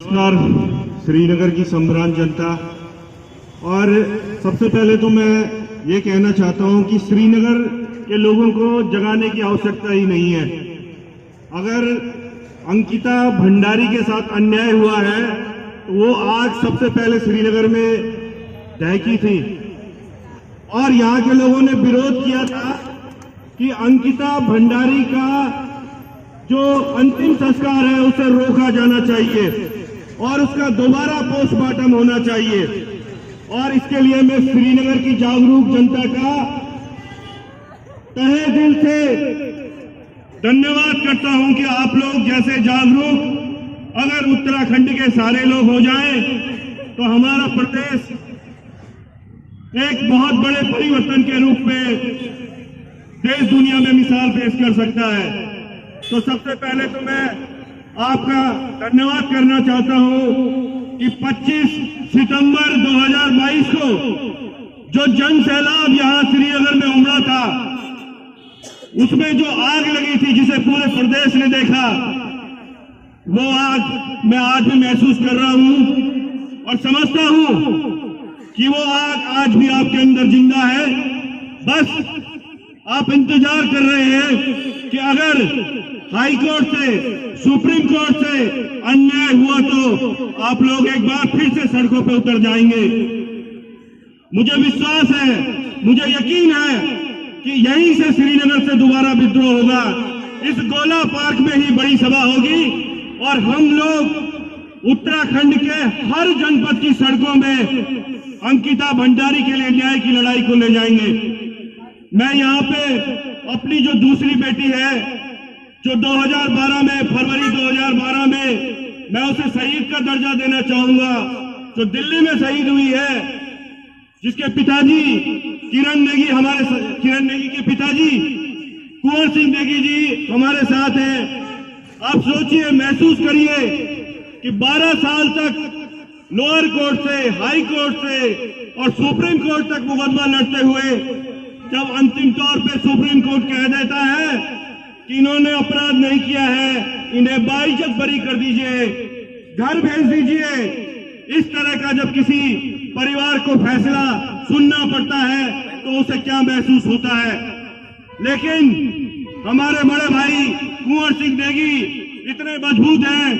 नमस्कार श्रीनगर की संभ्रांत जनता। और सबसे पहले तो मैं ये कहना चाहता हूं कि श्रीनगर के लोगों को जगाने की आवश्यकता ही नहीं है। अगर अंकिता भंडारी के साथ अन्याय हुआ है तो वो आज सबसे पहले श्रीनगर में दहकी थी और यहाँ के लोगों ने विरोध किया था कि अंकिता भंडारी का जो अंतिम संस्कार है उसे रोका जाना चाहिए और उसका दोबारा पोस्टमार्टम होना चाहिए। और इसके लिए मैं श्रीनगर की जागरूक जनता का तहे दिल से धन्यवाद करता हूं कि आप लोग जैसे जागरूक अगर उत्तराखंड के सारे लोग हो जाएं तो हमारा प्रदेश एक बहुत बड़े परिवर्तन के रूप में देश दुनिया में मिसाल पेश कर सकता है। तो सबसे पहले तो मैं आपका धन्यवाद करना चाहता हूं कि 25 सितंबर 2022 को जो जन सैलाब यहां श्रीनगर में उमड़ा था उसमें जो आग लगी थी जिसे पूरे प्रदेश ने देखा, वो आग मैं आज भी महसूस कर रहा हूं और समझता हूं कि वो आग आज भी आपके अंदर जिंदा है। बस आप इंतजार कर रहे हैं कि अगर हाई कोर्ट से सुप्रीम कोर्ट से अन्याय हुआ तो आप लोग एक बार फिर से सड़कों पर उतर जाएंगे। मुझे विश्वास है, मुझे यकीन है कि यहीं से श्रीनगर से दोबारा विद्रोह होगा। इस गोला पार्क में ही बड़ी सभा होगी और हम लोग उत्तराखंड के हर जनपद की सड़कों में अंकिता भंडारी के लिए न्याय की लड़ाई को ले जाएंगे। मैं यहाँ पे अपनी जो दूसरी बेटी है जो 2012 में फरवरी 2012 में मैं उसे शहीद का दर्जा देना चाहूंगा, जो दिल्ली में शहीद हुई है, जिसके पिताजी किरण नेगी के पिताजी कुंवर सिंह नेगी जी हमारे साथ हैं। आप सोचिए, महसूस करिए कि 12 साल तक लोअर कोर्ट से, हाई कोर्ट से और सुप्रीम कोर्ट तक मुकदमा लड़ते हुए जब अंतिम तौर पे सुप्रीम कोर्ट कह देता है कि इन्होंने अपराध नहीं किया है, इन्हें बाइज्जत बरी कर दीजिए, घर भेज दीजिए, इस तरह का जब किसी परिवार को फैसला सुनना पड़ता है तो उसे क्या महसूस होता है। लेकिन हमारे बड़े भाई कुंवर सिंह नेगी इतने मजबूत हैं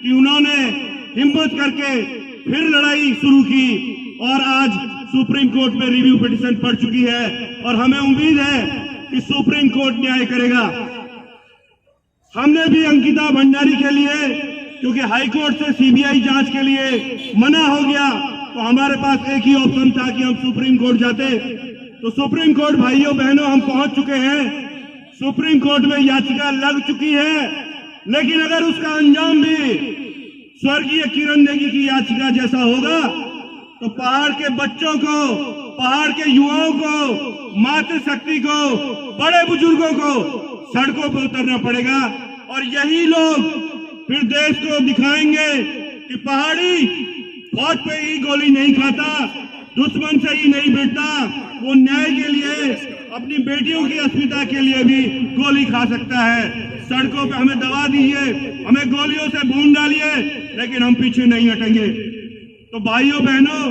कि उन्होंने हिम्मत करके फिर लड़ाई शुरू की और आज सुप्रीम कोर्ट में रिव्यू पिटीशन पड़ चुकी है और हमें उम्मीद है कि सुप्रीम कोर्ट न्याय करेगा। हमने भी अंकिता भंडारी के लिए, क्योंकि हाईकोर्ट से सीबीआई जांच के लिए मना हो गया, तो हमारे पास एक ही ऑप्शन था कि हम सुप्रीम कोर्ट जाते। तो सुप्रीम कोर्ट भाइयों बहनों हम पहुंच चुके हैं, सुप्रीम कोर्ट में याचिका लग चुकी है। लेकिन अगर उसका अंजाम भी स्वर्गीय किरण नेगी की याचिका जैसा होगा तो पहाड़ के बच्चों को, पहाड़ के युवाओं को, मातृशक्ति को, बड़े बुजुर्गों को सड़कों पर उतरना पड़ेगा और यही लोग फिर देश को दिखाएंगे कि पहाड़ी फौज पे ही गोली नहीं खाता, दुश्मन से ही नहीं भिड़ता, वो न्याय के लिए, अपनी बेटियों की अस्मिता के लिए भी गोली खा सकता है। सड़कों पे हमें दबा दीजिए, हमें गोलियों से भून डालिए, लेकिन हम पीछे नहीं हटेंगे। तो भाइयों बहनों,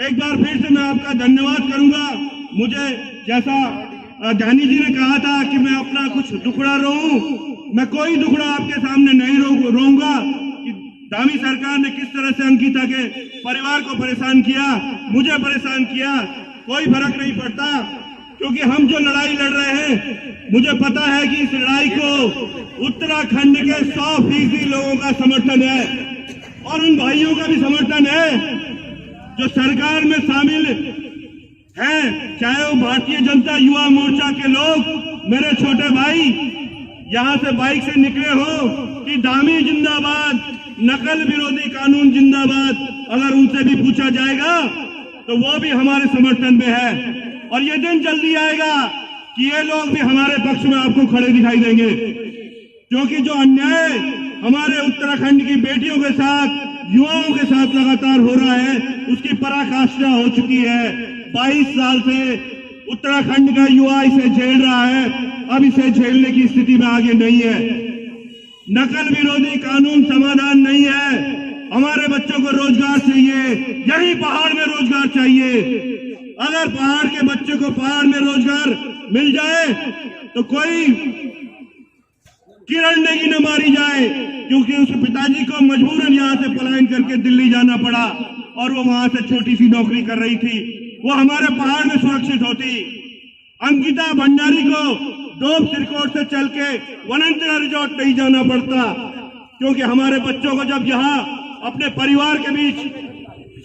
एक बार फिर से मैं आपका धन्यवाद करूंगा। मुझे जैसा जानी जी ने कहा था कि मैं अपना कुछ दुखड़ा रोऊं, मैं कोई दुखड़ा आपके सामने नहीं रोऊंगा कि धामी सरकार ने किस तरह से अंकिता के परिवार को परेशान किया, मुझे परेशान किया, कोई फर्क नहीं पड़ता, क्योंकि हम जो लड़ाई लड़ रहे हैं मुझे पता है कि इस लड़ाई को उत्तराखंड के 100% लोगों का समर्थन है और उन भाइयों का भी समर्थन है जो सरकार में शामिल हैं, चाहे वो भारतीय जनता युवा मोर्चा के लोग, मेरे छोटे भाई यहां से बाइक से निकले हो कि धामी जिंदाबाद, नकल विरोधी कानून जिंदाबाद, अगर उनसे भी पूछा जाएगा तो वो भी हमारे समर्थन में है। और ये दिन जल्दी आएगा कि ये लोग भी हमारे पक्ष में आपको खड़े दिखाई देंगे, क्योंकि जो अन्याय हमारे उत्तराखंड की बेटियों के साथ, युवाओं के साथ लगातार हो रहा है उसकी पराकाष्ठा हो चुकी है। 22 साल से उत्तराखंड का युवा इसे झेल रहा है, अब इसे झेलने की स्थिति में आगे नहीं है। नकल विरोधी कानून समाधान नहीं है। बच्चों को रोजगार चाहिए, यही पहाड़ में रोजगार चाहिए। अगर पहाड़ के बच्चों को पहाड़ में रोजगार मिल जाए तो कोई किरण नेगी न मारी जाए, क्योंकि उसके पिताजी को मजबूरन यहाँ से पलायन करके दिल्ली जाना पड़ा और वो वहां से छोटी सी नौकरी कर रही थी, वो हमारे पहाड़ में सुरक्षित होती। अंकिता भंडारी को डोब सिरकोट से चल के वनंतरा रिजॉर्ट नहीं जाना पड़ता, क्योंकि हमारे बच्चों को जब यहाँ अपने परिवार के बीच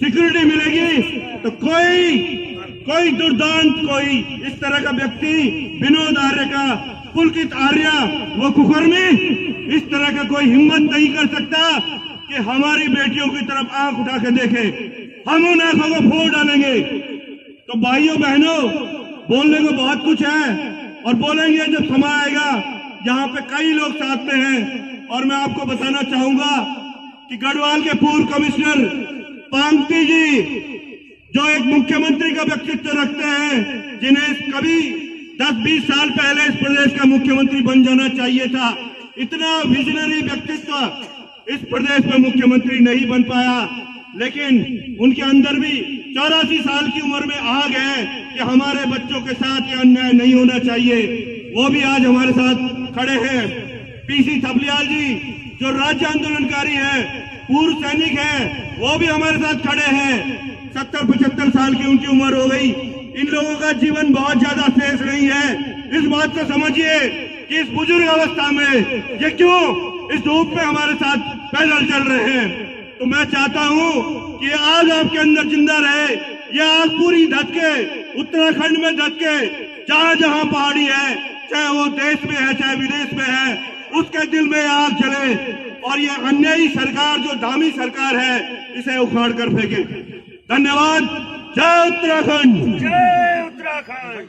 सिक्योरिटी मिलेगी तो कोई दुर्दांत, कोई इस तरह का व्यक्ति, विनोद आर्य का, पुलकित आर्य, वो कुकर्मी, इस तरह का कोई हिम्मत नहीं कर सकता कि हमारी बेटियों की तरफ आंख उठा के देखे। हम उन आंखों को फोड़ डालेंगे। तो भाइयों बहनों, बोलने को बहुत कुछ है और बोलेंगे जब समय आएगा। यहाँ पे कई लोग साथ में हैं और मैं आपको बताना चाहूंगा कि गढ़वाल के पूर्व कमिश्नर पांगती जी, जो एक मुख्यमंत्री का व्यक्तित्व रखते हैं, जिन्हें कभी 10-20 साल पहले इस प्रदेश का मुख्यमंत्री बन जाना चाहिए था, इतना विजनरी व्यक्तित्व इस प्रदेश में मुख्यमंत्री नहीं बन पाया, लेकिन उनके अंदर भी 84 साल की उम्र में आग है कि हमारे बच्चों के साथ ये अन्याय नहीं होना चाहिए। वो भी आज हमारे साथ खड़े हैं। पीसी थपलियाल जी, जो राज्य आंदोलनकारी है, पूर्व सैनिक है, वो भी हमारे साथ खड़े हैं। 70-75 साल की उनकी उम्र हो गई। इन लोगों का जीवन बहुत ज्यादा शेष नहीं है। इस बात को समझिए कि इस बुजुर्ग अवस्था में ये क्यों इस धूप में हमारे साथ पैदल चल रहे हैं। तो मैं चाहता हूं कि आग आपके अंदर जिंदा रहे, यह आग पूरी धध के, उत्तराखंड में धध के, जहां जहां पहाड़ी है, चाहे वो देश में है चाहे विदेश में है, उसके दिल में आग जले और ये अन्यायी सरकार, जो धामी सरकार है, इसे उखाड़ कर फेंके। धन्यवाद। जय उत्तराखंड। जय उत्तराखंड।